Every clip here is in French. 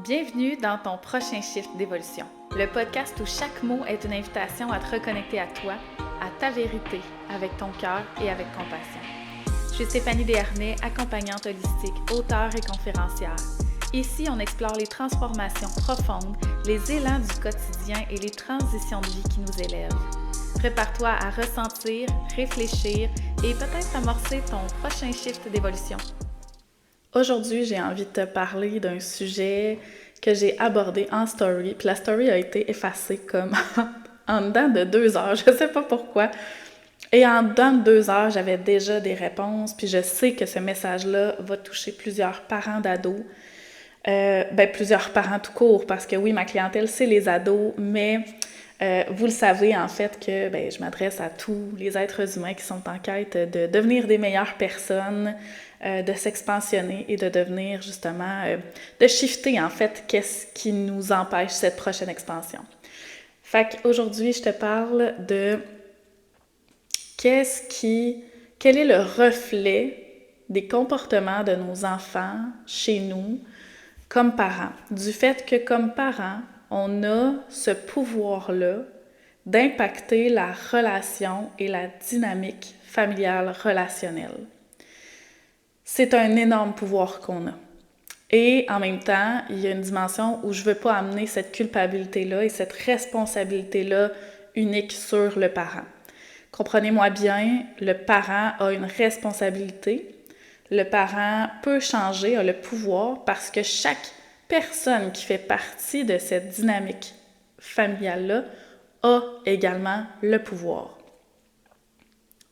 Bienvenue dans ton prochain Shift d'évolution, le podcast où chaque mot est une invitation à te reconnecter à toi, à ta vérité, avec ton cœur et avec compassion. Je suis Stéphanie Desharnais, accompagnante holistique, auteure et conférencière. Ici, on explore les transformations profondes, les élans du quotidien et les transitions de vie qui nous élèvent. Prépare-toi à ressentir, réfléchir et peut-être amorcer ton prochain shift d'évolution. Aujourd'hui, j'ai envie de te parler d'un sujet que j'ai abordé en story, puis la story a été effacée comme en dedans de 2 heures, je sais pas pourquoi. Et en dedans de 2 heures, j'avais déjà des réponses, puis je sais que ce message-là va toucher plusieurs parents d'ados, plusieurs parents tout court, parce que oui, ma clientèle, c'est les ados, mais vous le savez en fait que je m'adresse à tous les êtres humains qui sont en quête de devenir des meilleures personnes, de s'expansionner et de devenir justement, de shifter en fait qu'est-ce qui nous empêche cette prochaine expansion. Fait qu'aujourd'hui, je te parle de quel est le reflet des comportements de nos enfants chez nous comme parents. Du fait que comme parents, on a ce pouvoir-là d'impacter la relation et la dynamique familiale relationnelle. C'est un énorme pouvoir qu'on a. Et en même temps, il y a une dimension où je ne veux pas amener cette culpabilité-là et cette responsabilité-là unique sur le parent. Comprenez-moi bien, le parent a une responsabilité. Le parent peut changer, a le pouvoir parce que chaque personne qui fait partie de cette dynamique familiale-là a également le pouvoir.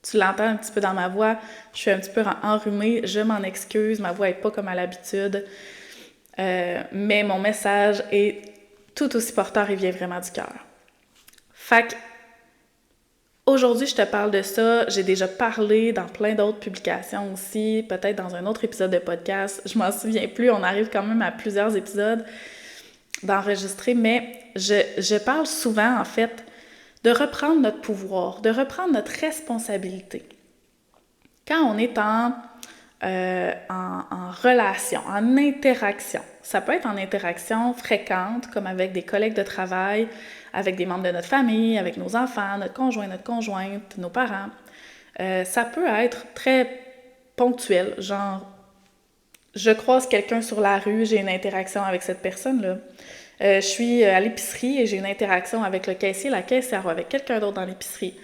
Tu l'entends un petit peu dans ma voix, je suis un petit peu enrhumée, je m'en excuse, ma voix n'est pas comme à l'habitude, mais mon message est tout aussi porteur et vient vraiment du cœur. Fait que, aujourd'hui, je te parle de ça. J'ai déjà parlé dans plein d'autres publications aussi, peut-être dans un autre épisode de podcast. Je m'en souviens plus, on arrive quand même à plusieurs épisodes d'enregistrer, mais je parle souvent, en fait, de reprendre notre pouvoir, de reprendre notre responsabilité. Quand on est en relation, en interaction, ça peut être en interaction fréquente, comme avec des collègues de travail, avec des membres de notre famille, avec nos enfants, notre conjoint, notre conjointe, nos parents. Ça peut être très ponctuel, genre, je croise quelqu'un sur la rue, j'ai une interaction avec cette personne-là. Je suis à l'épicerie et j'ai une interaction avec le caissier, la caissière ou avec quelqu'un d'autre dans l'épicerie.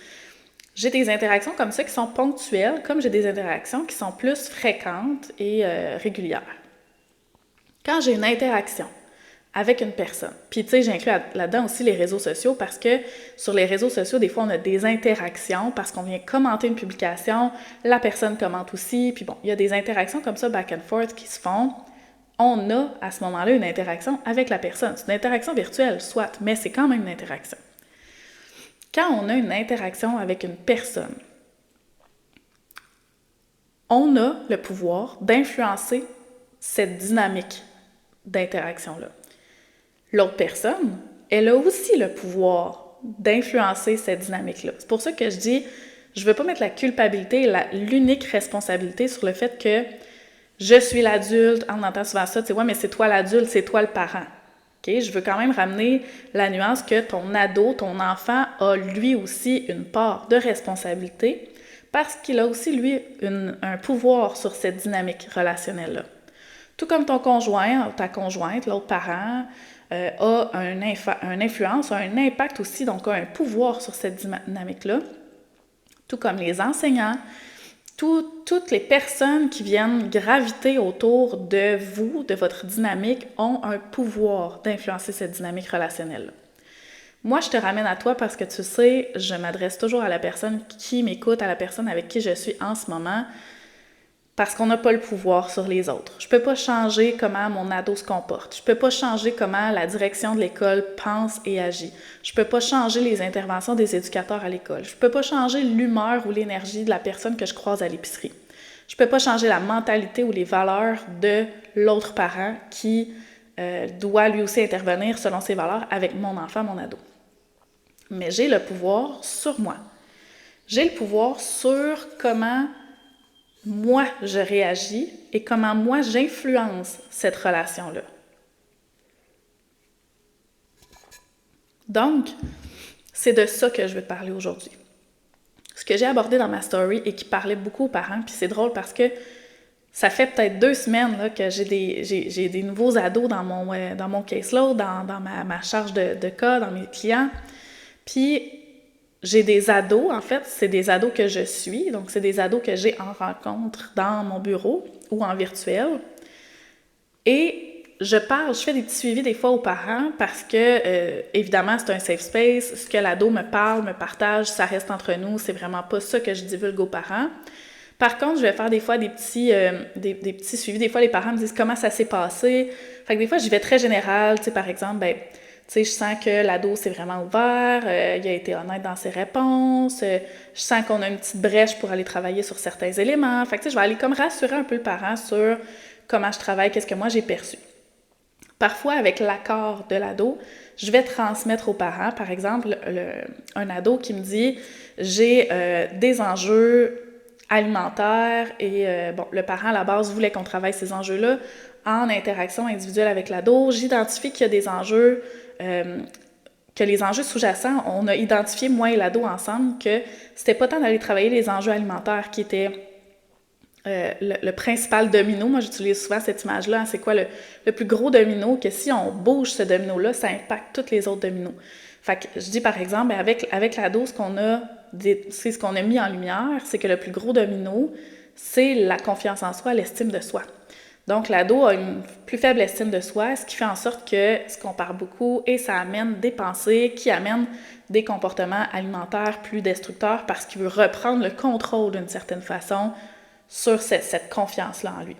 J'ai des interactions comme ça qui sont ponctuelles, comme j'ai des interactions qui sont plus fréquentes et régulières. Quand j'ai une interaction avec une personne, puis tu sais, j'inclus là-dedans aussi les réseaux sociaux parce que sur les réseaux sociaux, des fois, on a des interactions parce qu'on vient commenter une publication, la personne commente aussi, puis bon, il y a des interactions comme ça back and forth qui se font. On a à ce moment-là une interaction avec la personne. C'est une interaction virtuelle, soit, mais c'est quand même une interaction. Quand on a une interaction avec une personne, on a le pouvoir d'influencer cette dynamique d'interaction-là. L'autre personne, elle a aussi le pouvoir d'influencer cette dynamique-là. C'est pour ça que je dis, je ne veux pas mettre la culpabilité et l'unique responsabilité sur le fait que je suis l'adulte, on entend souvent ça, tu sais, ouais, mais c'est toi l'adulte, c'est toi le parent. Okay? Je veux quand même ramener la nuance que ton ado, ton enfant a lui aussi une part de responsabilité parce qu'il a aussi lui un pouvoir sur cette dynamique relationnelle-là. Tout comme ton conjoint, ta conjointe, l'autre parent, a une influence, a un impact aussi, donc a un pouvoir sur cette dynamique-là. Tout comme les enseignants, toutes les personnes qui viennent graviter autour de vous, de votre dynamique, ont un pouvoir d'influencer cette dynamique relationnelle. Moi, je te ramène à toi parce que tu sais, je m'adresse toujours à la personne qui m'écoute, à la personne avec qui je suis en ce moment, parce qu'on n'a pas le pouvoir sur les autres. Je ne peux pas changer comment mon ado se comporte. Je ne peux pas changer comment la direction de l'école pense et agit. Je ne peux pas changer les interventions des éducateurs à l'école. Je ne peux pas changer l'humeur ou l'énergie de la personne que je croise à l'épicerie. Je ne peux pas changer la mentalité ou les valeurs de l'autre parent qui doit lui aussi intervenir selon ses valeurs avec mon enfant, mon ado. Mais j'ai le pouvoir sur moi. J'ai le pouvoir sur comment moi, je réagis et comment moi, j'influence cette relation-là. Donc, c'est de ça que je vais te parler aujourd'hui. Ce que j'ai abordé dans ma story et qui parlait beaucoup aux parents, puis c'est drôle parce que ça fait peut-être 2 semaines là, que j'ai des nouveaux ados dans mon caseload, dans ma charge de cas, dans mes clients. Puis j'ai des ados, en fait, c'est des ados que je suis, donc c'est des ados que j'ai en rencontre dans mon bureau ou en virtuel. Et je fais des petits suivis des fois aux parents parce que, évidemment, c'est un safe space. Ce que l'ado me parle, me partage, ça reste entre nous. C'est vraiment pas ça que je divulgue aux parents. Par contre, je vais faire des fois des petits suivis. Des fois, les parents me disent comment ça s'est passé. Fait que des fois, j'y vais très général. Tu sais, par exemple, tu sais, je sens que l'ado s'est vraiment ouvert, il a été honnête dans ses réponses, je sens qu'on a une petite brèche pour aller travailler sur certains éléments. Fait que, tu sais, je vais aller comme rassurer un peu le parent sur comment je travaille, qu'est-ce que moi j'ai perçu. Parfois, avec l'accord de l'ado, je vais transmettre aux parents, par exemple, un ado qui me dit « j'ai des enjeux alimentaires » et le parent, à la base, voulait qu'on travaille ces enjeux-là en interaction individuelle avec l'ado. J'identifie qu'il y a des enjeux, que les enjeux sous-jacents, on a identifié, moi et l'ado ensemble, que c'était pas tant d'aller travailler les enjeux alimentaires qui étaient le principal domino. Moi, j'utilise souvent cette image-là. C'est quoi le plus gros domino? Que si on bouge ce domino-là, ça impacte tous les autres dominos. Fait que je dis par exemple, avec l'ado, ce qu'on a mis en lumière, c'est que le plus gros domino, c'est la confiance en soi, l'estime de soi. Donc, l'ado a une plus faible estime de soi, ce qui fait en sorte que se compare beaucoup et ça amène des pensées qui amènent des comportements alimentaires plus destructeurs parce qu'il veut reprendre le contrôle d'une certaine façon sur cette confiance-là en lui.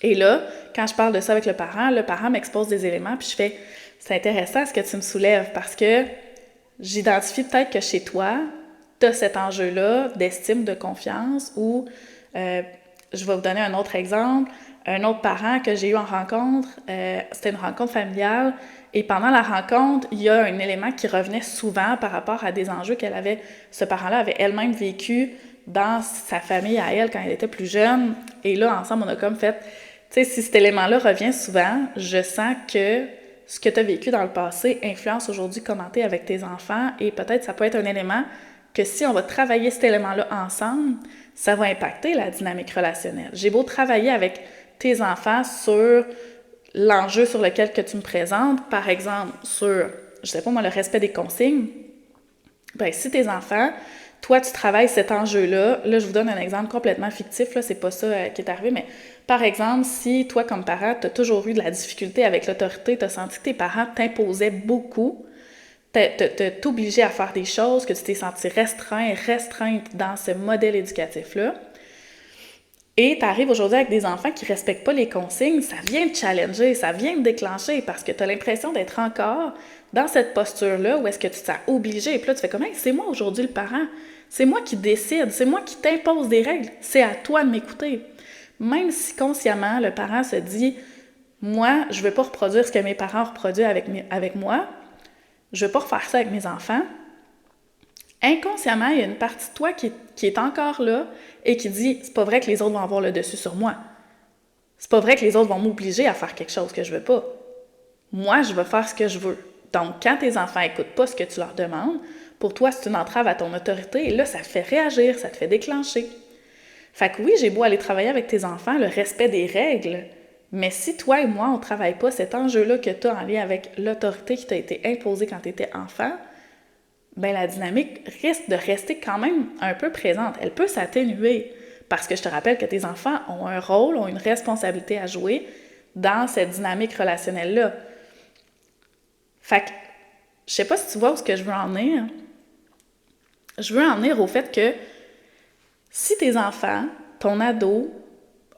Et là, quand je parle de ça avec le parent m'expose des éléments, puis je fais « c'est intéressant ce que tu me soulèves parce que j'identifie peut-être que chez toi, tu as cet enjeu-là d'estime, de confiance ou je vais vous donner un autre exemple. Un autre parent que j'ai eu en rencontre, c'était une rencontre familiale et pendant la rencontre, il y a un élément qui revenait souvent par rapport à des enjeux ce parent-là avait elle-même vécu dans sa famille à elle quand elle était plus jeune. Et là, ensemble, on a comme fait, tu sais, si cet élément-là revient souvent, je sens que ce que tu as vécu dans le passé influence aujourd'hui comment tu es avec tes enfants et peut-être ça peut être un élément que si on va travailler cet élément-là ensemble, ça va impacter la dynamique relationnelle. J'ai beau travailler avec tes enfants sur l'enjeu sur lequel que tu me présentes, par exemple sur, je sais pas moi, le respect des consignes, bien, si tes enfants, toi, tu travailles cet enjeu-là, là, je vous donne un exemple complètement fictif, là, c'est pas ça qui est arrivé, mais par exemple, si toi, comme parent, tu as toujours eu de la difficulté avec l'autorité, tu as senti que tes parents t'imposaient beaucoup, t'obligeaient à faire des choses, que tu t'es senti restreinte dans ce modèle éducatif-là, et tu arrives aujourd'hui avec des enfants qui ne respectent pas les consignes, ça vient te challenger, ça vient te déclencher parce que tu as l'impression d'être encore dans cette posture-là où est-ce que tu t'es obligé. Et puis là, tu fais comme, hey, c'est moi aujourd'hui le parent, c'est moi qui décide, c'est moi qui t'impose des règles, c'est à toi de m'écouter. Même si consciemment, le parent se dit, moi, je ne veux pas reproduire ce que mes parents ont reproduit avec moi, je ne veux pas refaire ça avec mes enfants. Inconsciemment, il y a une partie de toi qui est encore là et qui dit « c'est pas vrai que les autres vont avoir le dessus sur moi. C'est pas vrai que les autres vont m'obliger à faire quelque chose que je veux pas. Moi, je vais faire ce que je veux. » Donc, quand tes enfants n'écoutent pas ce que tu leur demandes, pour toi, c'est une entrave à ton autorité et là, ça te fait réagir, ça te fait déclencher. Fait que oui, j'ai beau aller travailler avec tes enfants, le respect des règles, mais si toi et moi, on ne travaille pas cet enjeu-là que tu as en lien avec l'autorité qui t'a été imposée quand tu étais enfant, bien, la dynamique risque de rester quand même un peu présente. Elle peut s'atténuer parce que je te rappelle que tes enfants ont un rôle, ont une responsabilité à jouer dans cette dynamique relationnelle-là. Fait que, je sais pas si tu vois où ce que je veux en venir. Je veux en venir au fait que si tes enfants, ton ado,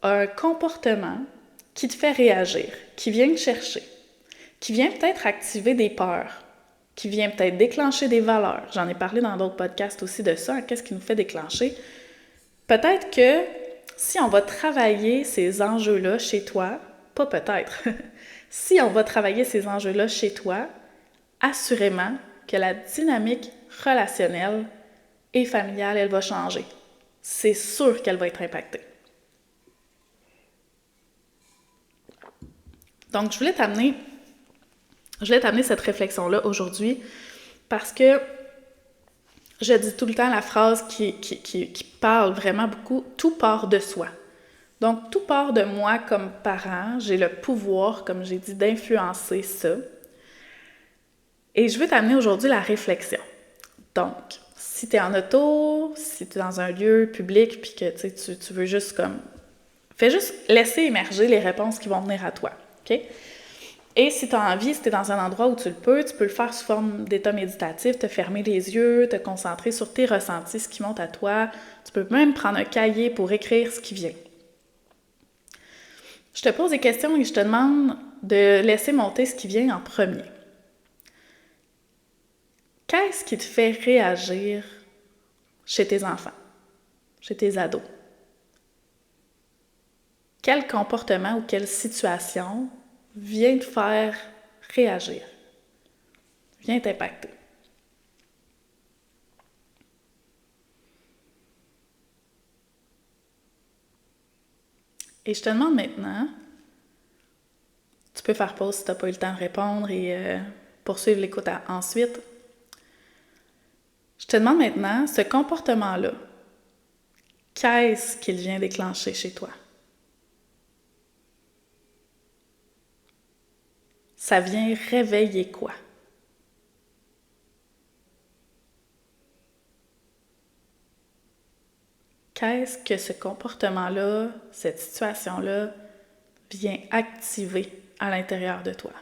a un comportement qui te fait réagir, qui vient te chercher, qui vient peut-être activer des peurs, qui vient peut-être déclencher des valeurs. J'en ai parlé dans d'autres podcasts aussi de ça, qu'est-ce qui nous fait déclencher. Peut-être que si on va travailler ces enjeux-là chez toi, pas peut-être, si on va travailler ces enjeux-là chez toi, assurément que la dynamique relationnelle et familiale, elle va changer. C'est sûr qu'elle va être impactée. Donc, je voulais t'amener Je voulais t'amener cette réflexion-là aujourd'hui parce que je dis tout le temps la phrase qui parle vraiment beaucoup, tout part de soi. Donc, tout part de moi comme parent. J'ai le pouvoir, comme j'ai dit, d'influencer ça. Et je veux t'amener aujourd'hui la réflexion. Donc, si tu es en auto, si tu es dans un lieu public, puis que tu veux juste comme... Fais juste laisser émerger les réponses qui vont venir à toi, OK? Et si tu as envie, si tu es dans un endroit où tu peux le faire sous forme d'état méditatif, te fermer les yeux, te concentrer sur tes ressentis, ce qui monte à toi. Tu peux même prendre un cahier pour écrire ce qui vient. Je te pose des questions et je te demande de laisser monter ce qui vient en premier. Qu'est-ce qui te fait réagir chez tes enfants, chez tes ados? Quel comportement ou quelle situation vient te faire réagir, vient t'impacter? Et je te demande maintenant, tu peux faire pause si tu n'as pas eu le temps de répondre et poursuivre l'écoute ensuite. Je te demande maintenant, ce comportement-là, qu'est-ce qu'il vient déclencher chez toi? Ça vient réveiller quoi? Qu'est-ce que ce comportement-là, cette situation-là, vient activer à l'intérieur de toi?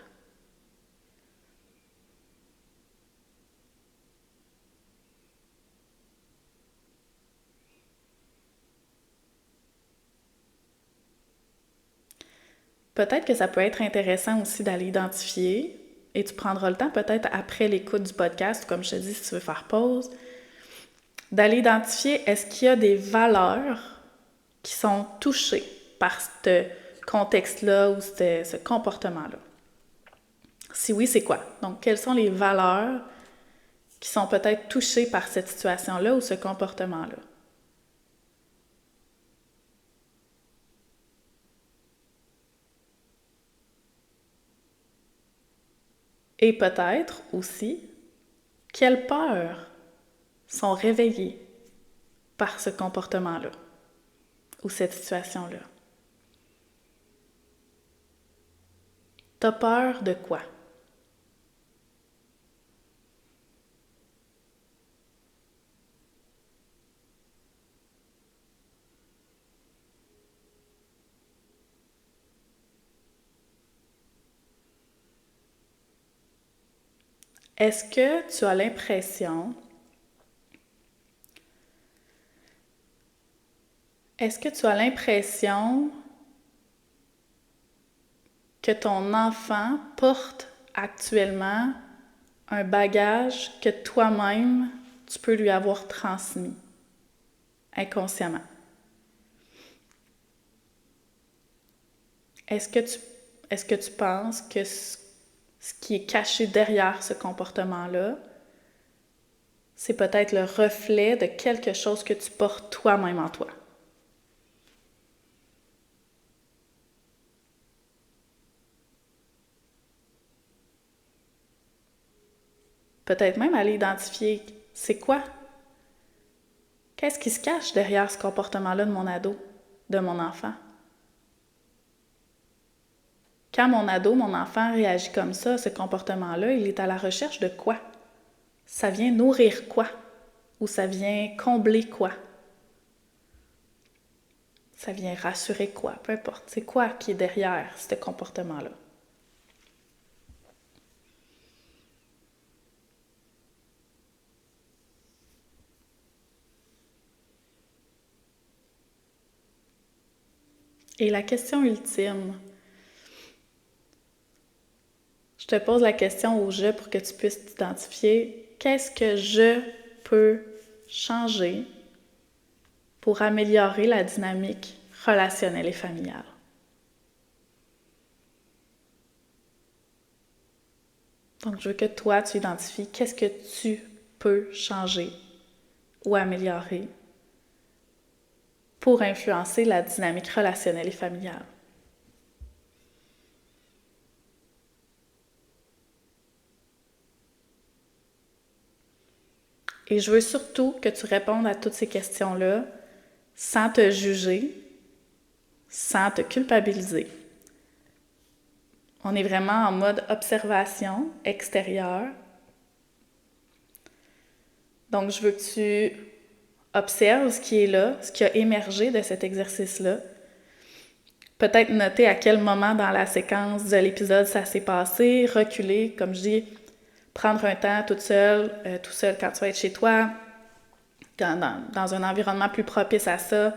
Peut-être que ça peut être intéressant aussi d'aller identifier, et tu prendras le temps peut-être après l'écoute du podcast, comme je te dis, si tu veux faire pause, d'aller identifier est-ce qu'il y a des valeurs qui sont touchées par ce contexte-là ou ce comportement-là. Si oui, c'est quoi? Donc, quelles sont les valeurs qui sont peut-être touchées par cette situation-là ou ce comportement-là? Et peut-être aussi, quelles peurs sont réveillées par ce comportement-là ou cette situation-là? T'as peur de quoi? Est-ce que tu as l'impression que ton enfant porte actuellement un bagage que toi-même, tu peux lui avoir transmis inconsciemment? Est-ce que tu penses que ce qui est caché derrière ce comportement-là, c'est peut-être le reflet de quelque chose que tu portes toi-même en toi? Peut-être même aller identifier c'est quoi? Qu'est-ce qui se cache derrière ce comportement-là de mon ado, de mon enfant? Quand mon ado, mon enfant réagit comme ça, ce comportement-là, il est à la recherche de quoi? Ça vient nourrir quoi? Ou ça vient combler quoi? Ça vient rassurer quoi? Peu importe. C'est quoi qui est derrière ce comportement-là? Et la question ultime, je te pose la question au je pour que tu puisses t'identifier. Qu'est-ce que je peux changer pour améliorer la dynamique relationnelle et familiale? Donc, je veux que toi, tu identifies qu'est-ce que tu peux changer ou améliorer pour influencer la dynamique relationnelle et familiale. Et je veux surtout que tu répondes à toutes ces questions-là sans te juger, sans te culpabiliser. On est vraiment en mode observation extérieure. Donc, je veux que tu observes ce qui est là, ce qui a émergé de cet exercice-là. Peut-être noter à quel moment dans la séquence de l'épisode ça s'est passé, reculer, comme je dis, prendre un temps tout seul quand tu vas être chez toi, dans un environnement plus propice à ça,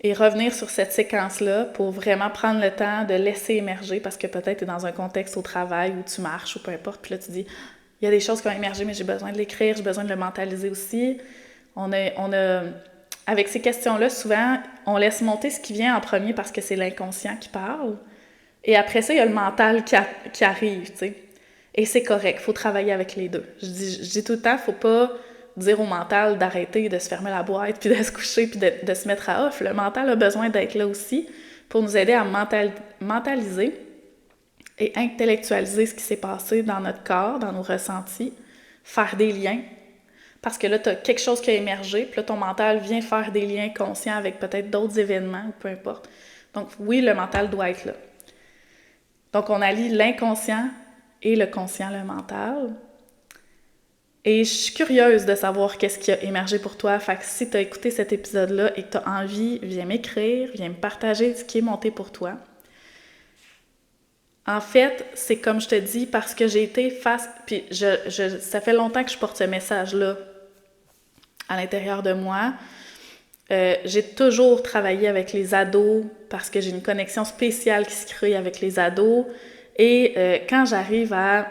et revenir sur cette séquence-là pour vraiment prendre le temps de laisser émerger, parce que peut-être tu es dans un contexte au travail où tu marches ou peu importe, puis là tu dis, il y a des choses qui ont émergé, mais j'ai besoin de l'écrire, j'ai besoin de le mentaliser aussi. Avec ces questions-là, souvent, on laisse monter ce qui vient en premier parce que c'est l'inconscient qui parle. Et après ça, il y a le mental qui arrive, tu sais. Et c'est correct, il faut travailler avec les deux. Je dis tout le temps, il ne faut pas dire au mental d'arrêter, de se fermer la boîte, puis de se coucher, puis de se mettre à off. Le mental a besoin d'être là aussi pour nous aider à mentaliser et intellectualiser ce qui s'est passé dans notre corps, dans nos ressentis, faire des liens. Parce que là, tu as quelque chose qui a émergé, puis là, ton mental vient faire des liens conscients avec peut-être d'autres événements, ou peu importe. Donc, oui, le mental doit être là. Donc, on allie l'inconscient et le conscient, le mental. Et je suis curieuse de savoir qu'est-ce qui a émergé pour toi. Fait que si tu as écouté cet épisode-là et que tu as envie, viens m'écrire, viens me partager ce qui est monté pour toi. En fait, c'est comme je te dis, parce que j'ai été face... Puis ça fait longtemps que je porte ce message-là à l'intérieur de moi. J'ai toujours travaillé avec les ados parce que j'ai une connexion spéciale qui se crée avec les ados. Et quand j'arrive à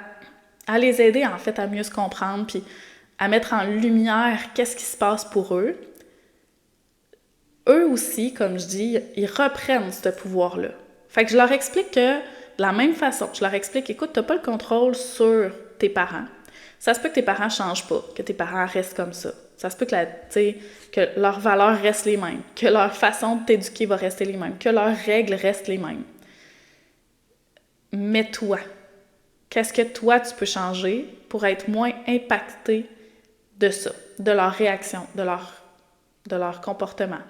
les aider, en fait, à mieux se comprendre, puis à mettre en lumière qu'est-ce qui se passe pour eux, eux aussi, comme je dis, ils reprennent ce pouvoir-là. Fait que je leur explique que, de la même façon, je leur explique, écoute, t'as pas le contrôle sur tes parents. Ça se peut que tes parents changent pas, que tes parents restent comme ça. Ça se peut que leurs valeurs restent les mêmes, que leur façon de t'éduquer va rester les mêmes, que leurs règles restent les mêmes. Mais toi, qu'est-ce que toi, tu peux changer pour être moins impacté de ça, de leur réaction, de leur comportement?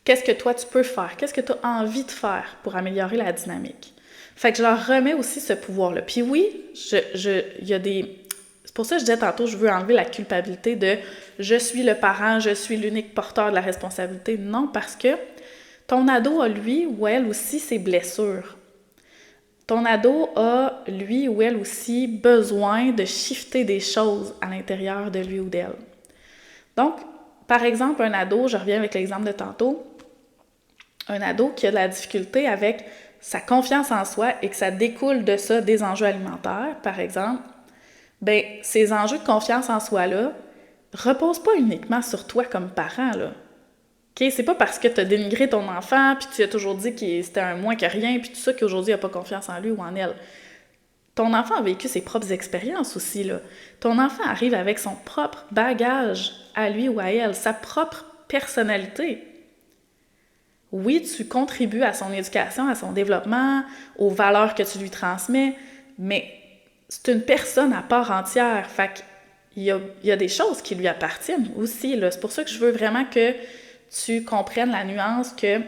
Qu'est-ce que toi, tu peux faire? Qu'est-ce que tu as envie de faire pour améliorer la dynamique? Fait que je leur remets aussi ce pouvoir-là. Puis oui, il y a des... C'est pour ça que je disais tantôt, je veux enlever la culpabilité de « je suis le parent, je suis l'unique porteur de la responsabilité ». Non, parce que ton ado a, lui ou elle aussi, ses blessures. Ton ado a, lui ou elle aussi, besoin de shifter des choses à l'intérieur de lui ou d'elle. Donc, par exemple, un ado, je reviens avec l'exemple de tantôt, un ado qui a de la difficulté avec sa confiance en soi et que ça découle de ça des enjeux alimentaires, par exemple, bien, ces enjeux de confiance en soi-là reposent pas uniquement sur toi comme parent, là. OK? C'est pas parce que tu as dénigré ton enfant puis tu as toujours dit que c'était un moins que rien puis tout ça qu'aujourd'hui il n'a pas confiance en lui ou en elle. Ton enfant a vécu ses propres expériences aussi, là. Ton enfant arrive avec son propre bagage à lui ou à elle, sa propre personnalité. Oui, tu contribues à son éducation, à son développement, aux valeurs que tu lui transmets, mais c'est une personne à part entière. Fait qu'il y a des choses qui lui appartiennent aussi, là. C'est pour ça que je veux vraiment que tu comprennes la nuance que,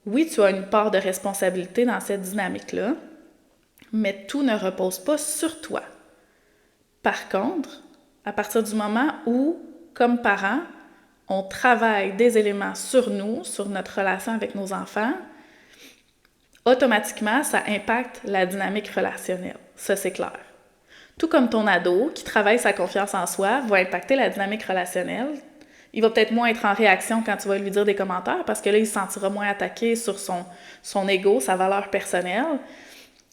oui, tu as une part de responsabilité dans cette dynamique-là, mais tout ne repose pas sur toi. Par contre, à partir du moment où, comme parents, on travaille des éléments sur nous, sur notre relation avec nos enfants, automatiquement, ça impacte la dynamique relationnelle. Ça, c'est clair. Tout comme ton ado qui travaille sa confiance en soi va impacter la dynamique relationnelle. Il va peut-être moins être en réaction quand tu vas lui dire des commentaires parce que là, il se sentira moins attaqué sur son ego, sa valeur personnelle.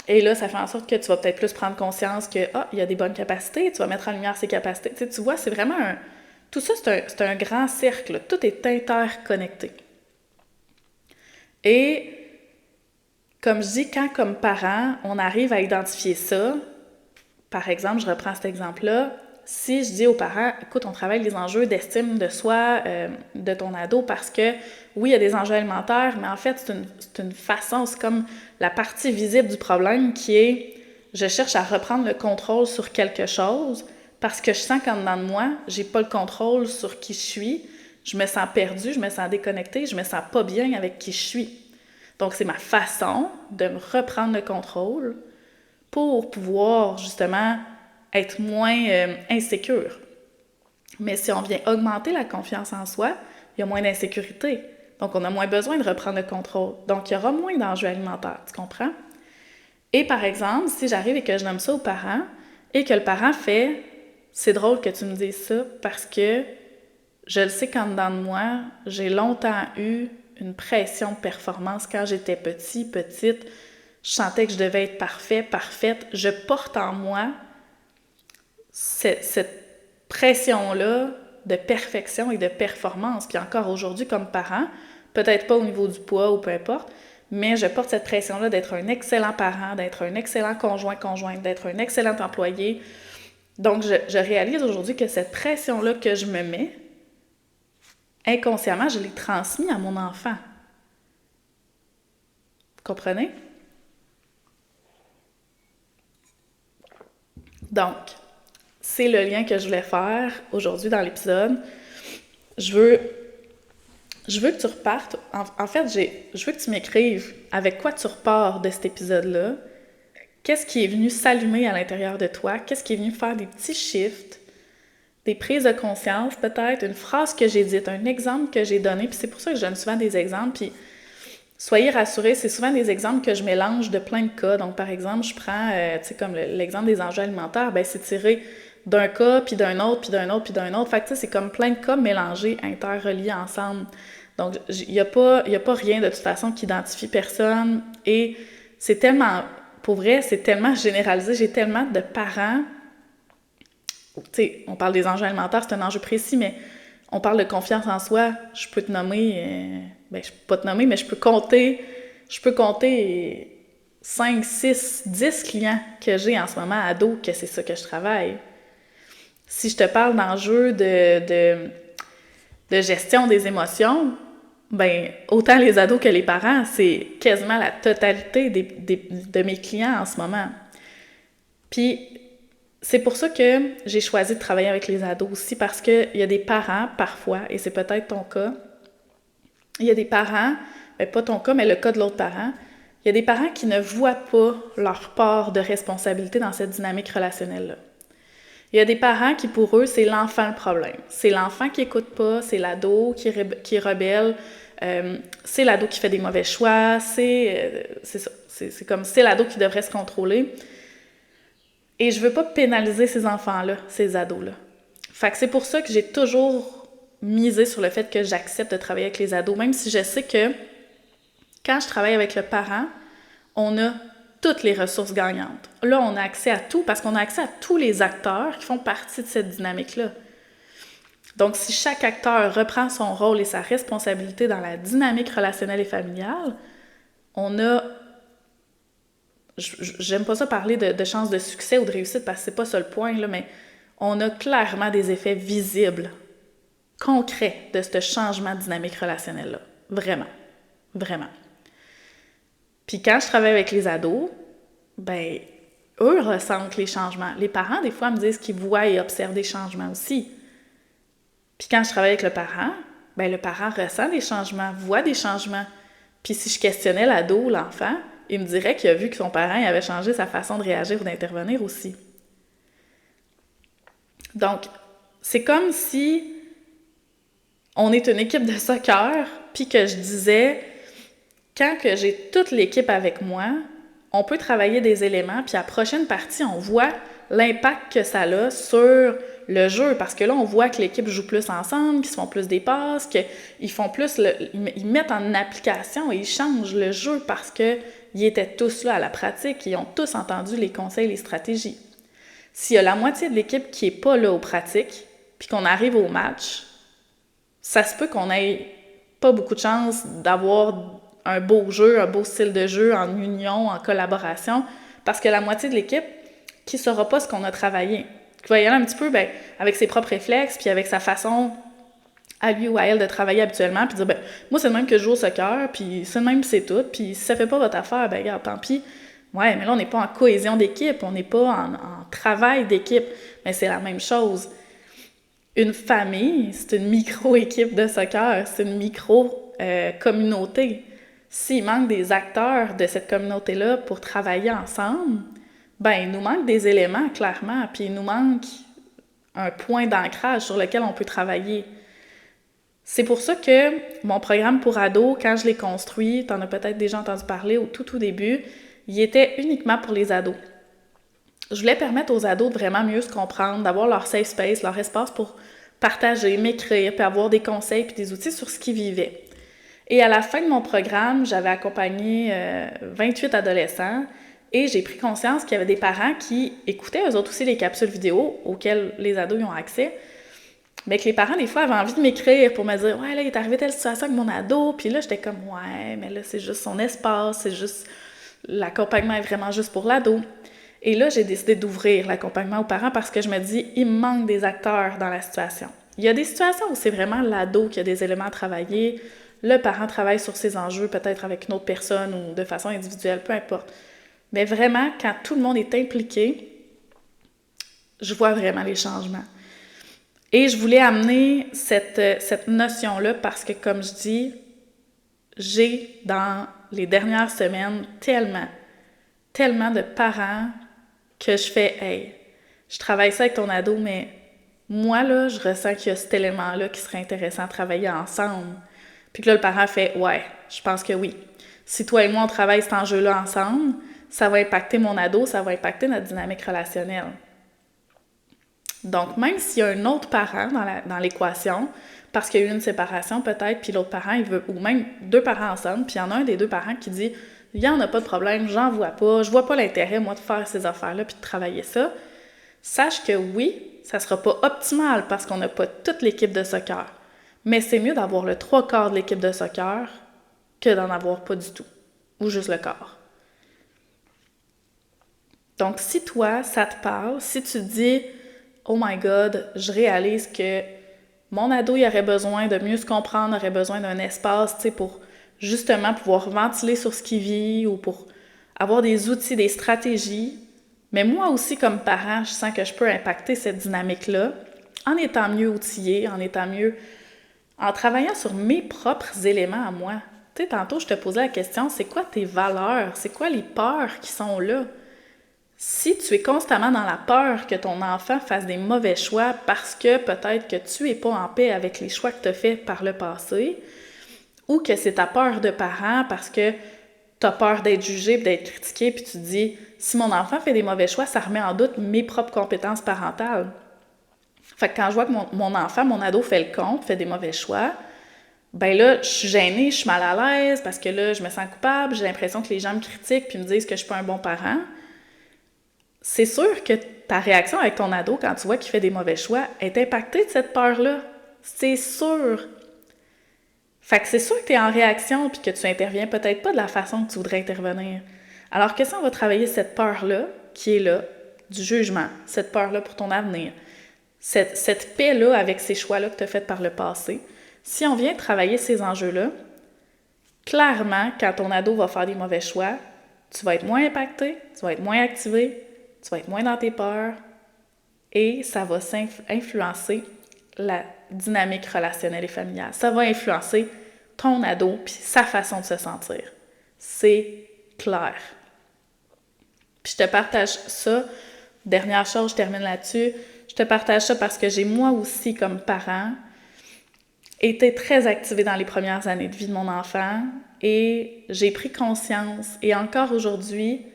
Et là, ça fait en sorte que tu vas peut-être plus prendre conscience que, il y a des bonnes capacités, tu vas mettre en lumière ses capacités. Tu vois, c'est vraiment tout ça, c'est un grand cercle. Tout est interconnecté. Et comme je dis, quand comme parent, on arrive à identifier ça, par exemple, je reprends cet exemple-là, si je dis aux parents, écoute, on travaille les enjeux d'estime de soi de ton ado parce que, oui, il y a des enjeux alimentaires, mais en fait, c'est une façon, c'est comme la partie visible du problème qui est, je cherche à reprendre le contrôle sur quelque chose parce que je sens qu'en dedans de moi, j'ai pas le contrôle sur qui je suis, je me sens perdue, je me sens déconnectée, je me sens pas bien avec qui je suis. Donc, c'est ma façon de me reprendre le contrôle pour pouvoir, justement, être moins insécure. Mais si on vient augmenter la confiance en soi, il y a moins d'insécurité. Donc, on a moins besoin de reprendre le contrôle. Donc, il y aura moins d'enjeux alimentaires, tu comprends? Et par exemple, si j'arrive et que je nomme ça aux parents, et que le parent fait « c'est drôle que tu me dises ça parce que je le sais qu'en dedans de moi, j'ai longtemps eu une pression de performance quand j'étais petite, je sentais que je devais être parfaite. Je porte en moi cette pression-là de perfection et de performance. Puis encore aujourd'hui, comme parent, peut-être pas au niveau du poids ou peu importe, mais je porte cette pression-là d'être un excellent parent, d'être un excellent conjointe, d'être un excellent employé. Donc, je réalise aujourd'hui que cette pression-là que je me mets, inconsciemment, je l'ai transmise à mon enfant. Vous comprenez? Donc, c'est le lien que je voulais faire aujourd'hui dans l'épisode. Je veux que tu repartes. En fait, je veux que tu m'écrives avec quoi tu repars de cet épisode-là. Qu'est-ce qui est venu s'allumer à l'intérieur de toi? Qu'est-ce qui est venu faire des petits shifts, des prises de conscience peut-être, une phrase que j'ai dite, un exemple que j'ai donné. Puis c'est pour ça que je donne souvent des exemples. Puis soyez rassurés, c'est souvent des exemples que je mélange de plein de cas. Donc, par exemple, je prends, tu sais, comme l'exemple des enjeux alimentaires, ben c'est tiré d'un cas, puis d'un autre, puis d'un autre, puis d'un autre. Fait que, tu sais, c'est comme plein de cas mélangés, interreliés ensemble. Donc, il y a pas rien, de toute façon, qui identifie personne. Et c'est tellement, pour vrai, c'est tellement généralisé. J'ai tellement de parents, tu sais, on parle des enjeux alimentaires, c'est un enjeu précis, mais on parle de confiance en soi. Je peux te nommer, je peux pas te nommer, mais je peux compter 5, 6, 10 clients que j'ai en ce moment, ados, que c'est ça que je travaille. Si je te parle d'enjeux de gestion des émotions, ben autant les ados que les parents, c'est quasiment la totalité de mes clients en ce moment. Puis, c'est pour ça que j'ai choisi de travailler avec les ados aussi, parce qu'il y a des parents, parfois, et c'est peut-être ton cas, il y a des parents, ben pas ton cas, mais le cas de l'autre parent, il y a des parents qui ne voient pas leur part de responsabilité dans cette dynamique relationnelle-là. Il y a des parents qui, pour eux, c'est l'enfant le problème. C'est l'enfant qui écoute pas, c'est l'ado qui est rebelle, c'est l'ado qui fait des mauvais choix, c'est ça. C'est comme c'est l'ado qui devrait se contrôler. Et je veux pas pénaliser ces enfants-là, ces ados-là. Fait que c'est pour ça que j'ai toujours misé sur le fait que j'accepte de travailler avec les ados, même si je sais que quand je travaille avec le parent, on a toutes les ressources gagnantes. Là, on a accès à tout parce qu'on a accès à tous les acteurs qui font partie de cette dynamique-là. Donc, si chaque acteur reprend son rôle et sa responsabilité dans la dynamique relationnelle et familiale, on a... J'aime pas ça parler de chances de succès ou de réussite parce que c'est pas ça le point, là, mais on a clairement des effets visibles, concrets de ce changement de dynamique relationnelle-là. Vraiment. Vraiment. Puis quand je travaille avec les ados, ben eux ressentent les changements. Les parents, des fois, me disent qu'ils voient et observent des changements aussi. Puis quand je travaille avec le parent, ben le parent ressent des changements, voit des changements. Puis si je questionnais l'ado ou l'enfant, il me dirait qu'il a vu que son parent il avait changé sa façon de réagir ou d'intervenir aussi. Donc, c'est comme si on est une équipe de soccer, puis que je disais... Quand que j'ai toute l'équipe avec moi, on peut travailler des éléments, puis à la prochaine partie, on voit l'impact que ça a sur le jeu, parce que là, on voit que l'équipe joue plus ensemble, qu'ils se font plus des passes, qu'ils font plus, ils mettent en application et ils changent le jeu parce qu'ils étaient tous là à la pratique, ils ont tous entendu les conseils, les stratégies. S'il y a la moitié de l'équipe qui n'est pas là aux pratiques, puis qu'on arrive au match, ça se peut qu'on ait pas beaucoup de chance d'avoir un beau jeu, un beau style de jeu en union, en collaboration, parce que la moitié de l'équipe qui ne saura pas ce qu'on a travaillé, qui va y aller un petit peu avec ses propres réflexes, puis avec sa façon à lui ou à elle de travailler habituellement, puis dire, moi, c'est le même que je joue au soccer, puis c'est le même, c'est tout, puis si ça fait pas votre affaire, regarde, tant pis, Ouais, mais là, on n'est pas en cohésion d'équipe, on n'est pas en travail d'équipe. Mais c'est la même chose. Une famille, c'est une micro-équipe de soccer, c'est une micro-communauté. S'il manque des acteurs de cette communauté-là pour travailler ensemble, ben il nous manque des éléments, clairement, puis il nous manque un point d'ancrage sur lequel on peut travailler. C'est pour ça que mon programme pour ados, quand je l'ai construit, t'en as peut-être déjà entendu parler au tout début, il était uniquement pour les ados. Je voulais permettre aux ados de vraiment mieux se comprendre, d'avoir leur safe space, leur espace pour partager, m'écrire, puis avoir des conseils puis des outils sur ce qu'ils vivaient. Et à la fin de mon programme, j'avais accompagné 28 adolescents et j'ai pris conscience qu'il y avait des parents qui écoutaient eux autres aussi les capsules vidéo auxquelles les ados y ont accès, mais que les parents, des fois, avaient envie de m'écrire pour me dire « Ouais, là, il est arrivé telle situation avec mon ado. » Puis là, j'étais comme « Ouais, mais là, c'est juste son espace, c'est juste... L'accompagnement est vraiment juste pour l'ado. » Et là, j'ai décidé d'ouvrir l'accompagnement aux parents parce que je me dis « Il me manque des acteurs dans la situation. » Il y a des situations où c'est vraiment l'ado qui a des éléments à travailler, le parent travaille sur ses enjeux, peut-être avec une autre personne ou de façon individuelle, peu importe. Mais vraiment, quand tout le monde est impliqué, je vois vraiment les changements. Et je voulais amener cette notion-là parce que, comme je dis, j'ai, dans les dernières semaines, tellement de parents que je fais « Hey, je travaille ça avec ton ado, mais moi, là, je ressens qu'il y a cet élément-là qui serait intéressant à travailler ensemble. » Puis que là, le parent fait « Ouais, je pense que oui. Si toi et moi, on travaille cet enjeu-là ensemble, ça va impacter mon ado, ça va impacter notre dynamique relationnelle. » Donc, même s'il y a un autre parent dans l'équation, parce qu'il y a eu une séparation peut-être, puis l'autre parent, il veut, ou même deux parents ensemble, puis il y en a un des deux parents qui dit « Il n'y en a pas de problème, j'en vois pas, je vois pas l'intérêt, moi, de faire ces affaires-là, puis de travailler ça. » Sache que oui, ça sera pas optimal parce qu'on n'a pas toute l'équipe de soccer. Mais c'est mieux d'avoir le 3/4 de l'équipe de soccer que d'en avoir pas du tout, ou juste le quart. Donc, si toi, ça te parle, si tu te dis « Oh my God, je réalise que mon ado, il aurait besoin de mieux se comprendre, aurait besoin d'un espace, tu sais, pour justement pouvoir ventiler sur ce qu'il vit ou pour avoir des outils, des stratégies. Mais moi aussi, comme parent, je sens que je peux impacter cette dynamique-là en étant mieux outillée, en travaillant sur mes propres éléments à moi. Tu sais, tantôt, je te posais la question, c'est quoi tes valeurs? C'est quoi les peurs qui sont là? Si tu es constamment dans la peur que ton enfant fasse des mauvais choix parce que peut-être que tu n'es pas en paix avec les choix que tu as faits par le passé, ou que c'est ta peur de parent parce que tu as peur d'être jugé, d'être critiqué, puis tu te dis « Si mon enfant fait des mauvais choix, ça remet en doute mes propres compétences parentales. » Fait que quand je vois que mon enfant, mon ado fait le compte, fait des mauvais choix, ben là, je suis gênée, je suis mal à l'aise parce que là, je me sens coupable, j'ai l'impression que les gens me critiquent puis me disent que je suis pas un bon parent. C'est sûr que ta réaction avec ton ado quand tu vois qu'il fait des mauvais choix est impactée de cette peur-là. C'est sûr. Fait que c'est sûr que tu es en réaction puis que tu interviens peut-être pas de la façon que tu voudrais intervenir. Alors que si on va travailler cette peur-là, qui est là, du jugement, cette peur-là pour ton avenir, cette paix-là avec ces choix-là que tu as faits par le passé, si on vient travailler ces enjeux-là, clairement, quand ton ado va faire des mauvais choix, tu vas être moins impacté, tu vas être moins activé, tu vas être moins dans tes peurs et ça va influencer la dynamique relationnelle et familiale. Ça va influencer ton ado puis sa façon de se sentir. C'est clair. Puis je te partage ça. Dernière chose, je termine là-dessus. Je te partage ça parce que j'ai moi aussi, comme parent, été très activée dans les premières années de vie de mon enfant et j'ai pris conscience. Et encore aujourd'hui,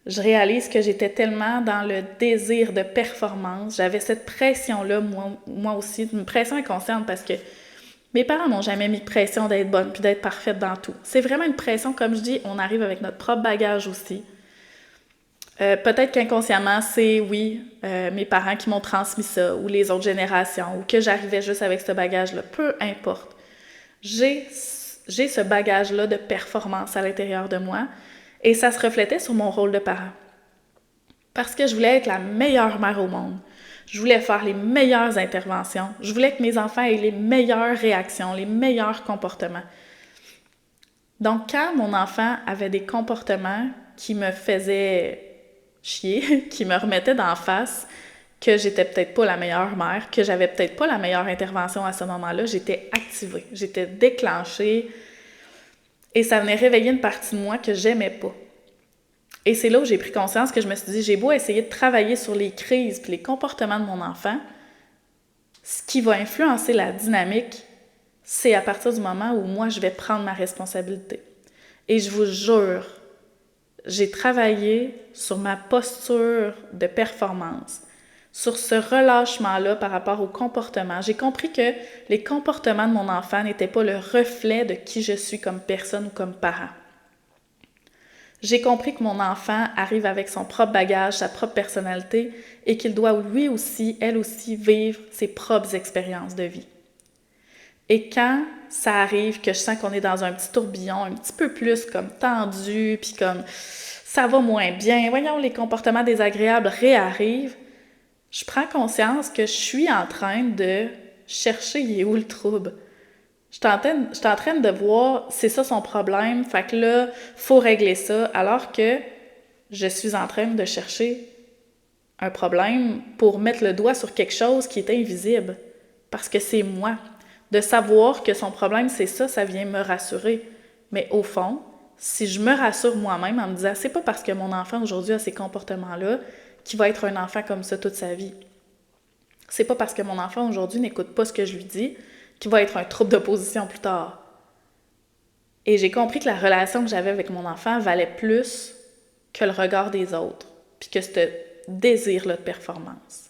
je réalise que j'étais tellement dans le désir de performance. J'avais cette pression-là, moi aussi, une pression inconsciente parce que mes parents m'ont jamais mis de pression d'être bonne puis d'être parfaite dans tout. C'est vraiment une pression, comme je dis, on arrive avec notre propre bagage aussi. Peut-être qu'inconsciemment, c'est, oui, mes parents qui m'ont transmis ça, ou les autres générations, ou que j'arrivais juste avec ce bagage-là, peu importe. J'ai ce bagage-là de performance à l'intérieur de moi, et ça se reflétait sur mon rôle de parent. Parce que je voulais être la meilleure mère au monde. Je voulais faire les meilleures interventions. Je voulais que mes enfants aient les meilleures réactions, les meilleurs comportements. Donc, quand mon enfant avait des comportements qui me faisait chier, qui me remettait d'en face que j'étais peut-être pas la meilleure mère, que j'avais peut-être pas la meilleure intervention à ce moment-là. J'étais activée, j'étais déclenchée et ça venait réveiller une partie de moi que j'aimais pas. Et c'est là où j'ai pris conscience que je me suis dit, j'ai beau essayer de travailler sur les crises puis les comportements de mon enfant, ce qui va influencer la dynamique, c'est à partir du moment où moi, je vais prendre ma responsabilité. Et je vous jure, j'ai travaillé sur ma posture de performance, sur ce relâchement-là par rapport au comportement. J'ai compris que les comportements de mon enfant n'étaient pas le reflet de qui je suis comme personne ou comme parent. J'ai compris que mon enfant arrive avec son propre bagage, sa propre personnalité et qu'il doit lui aussi, elle aussi, vivre ses propres expériences de vie. Et quand ça arrive que je sens qu'on est dans un petit tourbillon, un petit peu plus comme tendu, puis comme ça va moins bien, voyons, les comportements désagréables réarrivent, je prends conscience que je suis en train de chercher il est où le trouble. Je suis en train de voir, c'est ça son problème, fait que là, faut régler ça, alors que je suis en train de chercher un problème pour mettre le doigt sur quelque chose qui est invisible, parce que c'est moi. De savoir que son problème, c'est ça, ça vient me rassurer. Mais au fond, si je me rassure moi-même en me disant « c'est pas parce que mon enfant aujourd'hui a ces comportements-là qu'il va être un enfant comme ça toute sa vie. C'est pas parce que mon enfant aujourd'hui n'écoute pas ce que je lui dis qu'il va être un trouble d'opposition plus tard. » Et j'ai compris que la relation que j'avais avec mon enfant valait plus que le regard des autres, puis que ce désir-là de performance.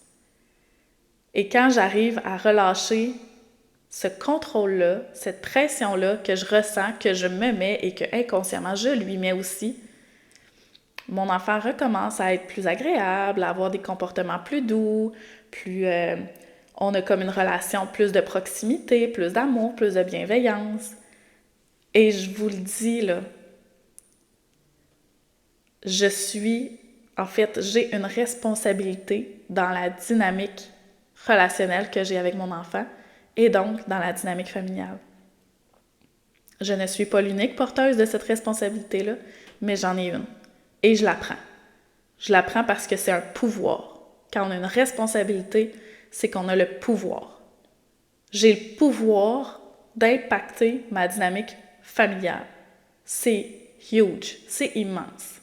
Et quand j'arrive à relâcher ce contrôle-là, cette pression-là que je ressens, que je me mets et que inconsciemment je lui mets aussi, mon enfant recommence à être plus agréable, à avoir des comportements plus doux, on a comme une relation plus de proximité, plus d'amour, plus de bienveillance. Et je vous le dis, là, j'ai une responsabilité dans la dynamique relationnelle que j'ai avec mon enfant, et donc dans la dynamique familiale. Je ne suis pas l'unique porteuse de cette responsabilité-là, mais j'en ai une. Et je la prends. Je la prends parce que c'est un pouvoir. Quand on a une responsabilité, c'est qu'on a le pouvoir. J'ai le pouvoir d'impacter ma dynamique familiale. C'est huge, c'est immense.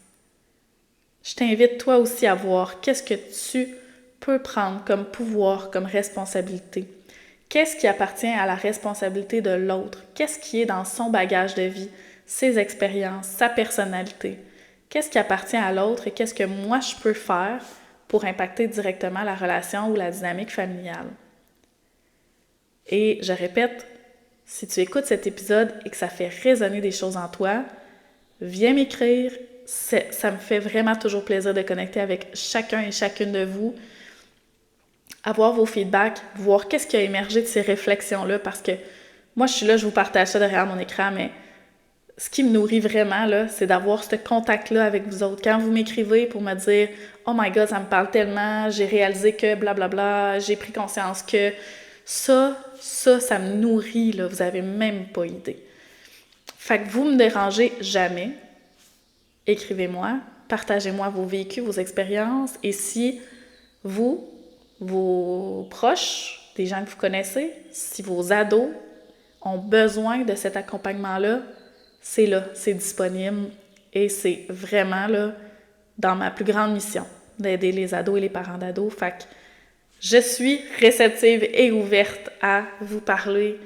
Je t'invite toi aussi à voir qu'est-ce que tu peux prendre comme pouvoir, comme responsabilité. Qu'est-ce qui appartient à la responsabilité de l'autre? Qu'est-ce qui est dans son bagage de vie, ses expériences, sa personnalité? Qu'est-ce qui appartient à l'autre et qu'est-ce que moi je peux faire pour impacter directement la relation ou la dynamique familiale? Et je répète, si tu écoutes cet épisode et que ça fait résonner des choses en toi, viens m'écrire. Ça me fait vraiment toujours plaisir de connecter avec chacun et chacune de vous, avoir vos feedbacks, voir qu'est-ce qui a émergé de ces réflexions-là, parce que moi, je suis là, je vous partage ça derrière mon écran, mais ce qui me nourrit vraiment, là, c'est d'avoir ce contact-là avec vous autres. Quand vous m'écrivez pour me dire « Oh my God, ça me parle tellement, j'ai réalisé que blablabla, j'ai pris conscience que… » Ça me nourrit, là, vous avez même pas idée. Fait que vous me dérangez jamais. Écrivez-moi, partagez-moi vos vécus, vos expériences, et si vous, vos proches, des gens que vous connaissez, si vos ados ont besoin de cet accompagnement-là, c'est là, c'est disponible et c'est vraiment là dans ma plus grande mission d'aider les ados et les parents d'ados. Fait que je suis réceptive et ouverte à vous parler,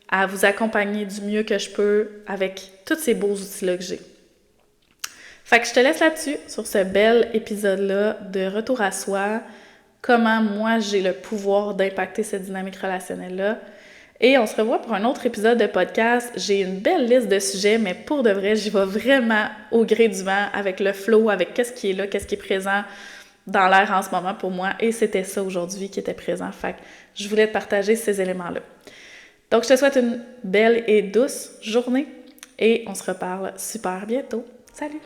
à vous accompagner du mieux que je peux avec tous ces beaux outils-là que j'ai. Fait que je te laisse là-dessus, sur ce bel épisode-là de Retour à soi, comment moi j'ai le pouvoir d'impacter cette dynamique relationnelle-là. Et on se revoit pour un autre épisode de podcast. J'ai une belle liste de sujets, mais pour de vrai, j'y vais vraiment au gré du vent, avec le flow, avec qu'est-ce qui est là, qu'est-ce qui est présent dans l'air en ce moment pour moi. Et c'était ça aujourd'hui qui était présent. Fait que je voulais te partager ces éléments-là. Donc, je te souhaite une belle et douce journée et on se reparle super bientôt. Salut!